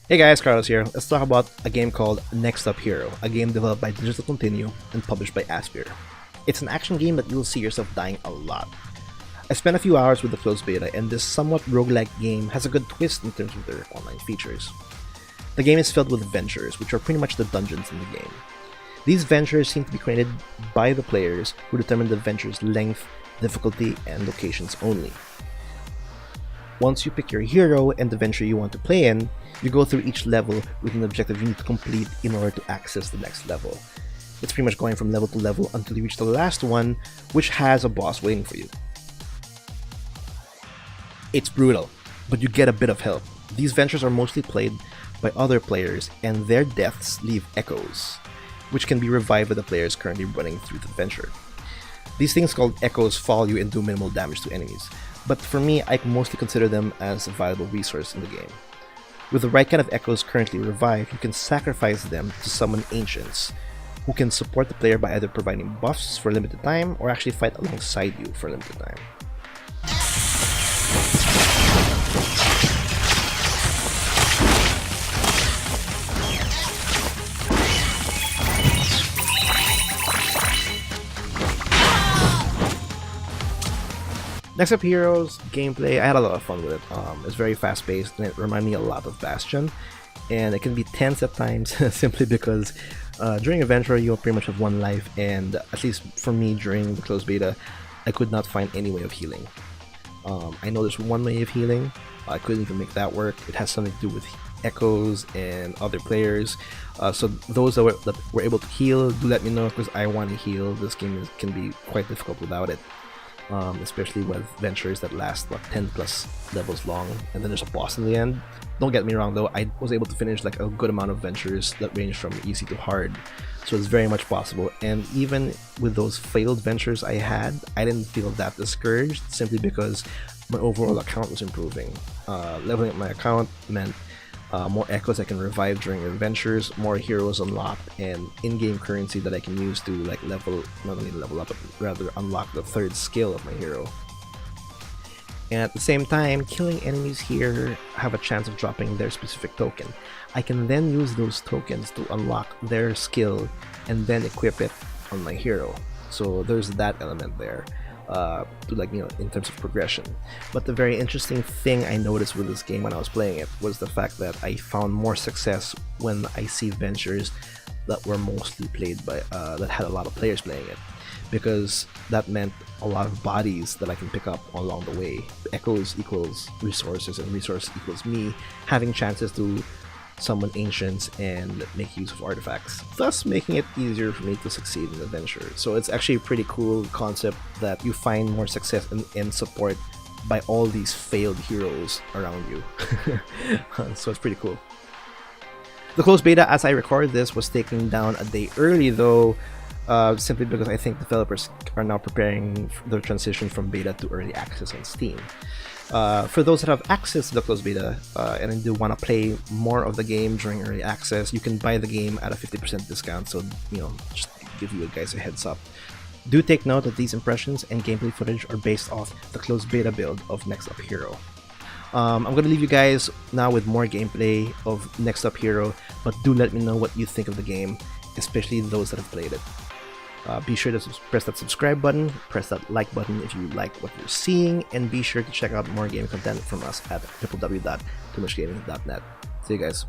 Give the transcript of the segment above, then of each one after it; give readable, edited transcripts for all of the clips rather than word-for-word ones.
Hey guys, Carlos here. Let's talk about a game called Next Up Hero, a game developed by Digital Continue and published by Aspyr. It's an action game that you'll see yourself dying a lot. I spent a few hours with the closed beta, and this somewhat roguelike game has a good twist in terms of their online features. The game is filled with ventures, which are pretty much the dungeons in the game. These ventures seem to be created by the players who determine the venture's length, difficulty, and locations only. Once you pick your hero and the venture you want to play in, you go through each level with an objective you need to complete in order to access the next level. It's pretty much going from level to level until you reach the last one, which has a boss waiting for you. It's brutal, but you get a bit of help. These ventures are mostly played by other players, and their deaths leave echoes, which can be revived by the players currently running through the venture. These things called echoes follow you and do minimal damage to enemies, but for me, I mostly consider them as a valuable resource in the game. With the right kind of echoes currently revived, you can sacrifice them to summon ancients, who can support the player by either providing buffs for a limited time or actually fight alongside you for a limited time. Next Up Heroes gameplay, I had a lot of fun with it. It's very fast paced and it reminded me a lot of Bastion, and it can be tense at times simply because during Adventure you pretty much have one life, and at least for me during the closed beta, I could not find any way of healing. I know there's one way of healing, I couldn't even make that work. It has something to do with echoes and other players, so those that were able to heal, do let me know because I want to heal. This game can be quite difficult without it. Especially with ventures that last 10 plus levels long, and then there's a boss in the end. Don't get me wrong though, I was able to finish like a good amount of ventures that range from easy to hard, so it's very much possible. And even with those failed ventures I had, I didn't feel that discouraged simply because my overall account was improving. Leveling up my account meant more echoes I can revive during adventures, more heroes unlocked, and in-game currency that I can use to like not only level up, but rather unlock the third skill of my hero. And at the same time, killing enemies here have a chance of dropping their specific token. I can then use those tokens to unlock their skill and then equip it on my hero. So there's that element there. In terms of progression. But the very interesting thing I noticed with this game when I was playing it was the fact that I found more success when I see ventures that were mostly played by that had a lot of players playing it, because that meant a lot of bodies that I can pick up along the way. Echoes equals resources, and resource equals me having chances to summon ancients and make use of artifacts, thus making it easier for me to succeed in adventure. So it's actually a pretty cool concept that you find more success and support by all these failed heroes around you. So it's pretty cool. The closed beta, as I record this, was taken down a day early though, simply because I think developers are now preparing the transition from beta to early access on Steam. For those that have access to the closed beta and do want to play more of the game during early access, you can buy the game at a 50% discount, so just give you guys a heads up. Do take note that these impressions and gameplay footage are based off the closed beta build of Next Up Hero. I'm going to leave you guys now with more gameplay of Next Up Hero, but do let me know what you think of the game, especially those that have played it. Be sure to press that subscribe button, press that like button if you like what you're seeing, and be sure to check out more game content from us at www.toomuchgaming.net. See you guys.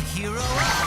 hero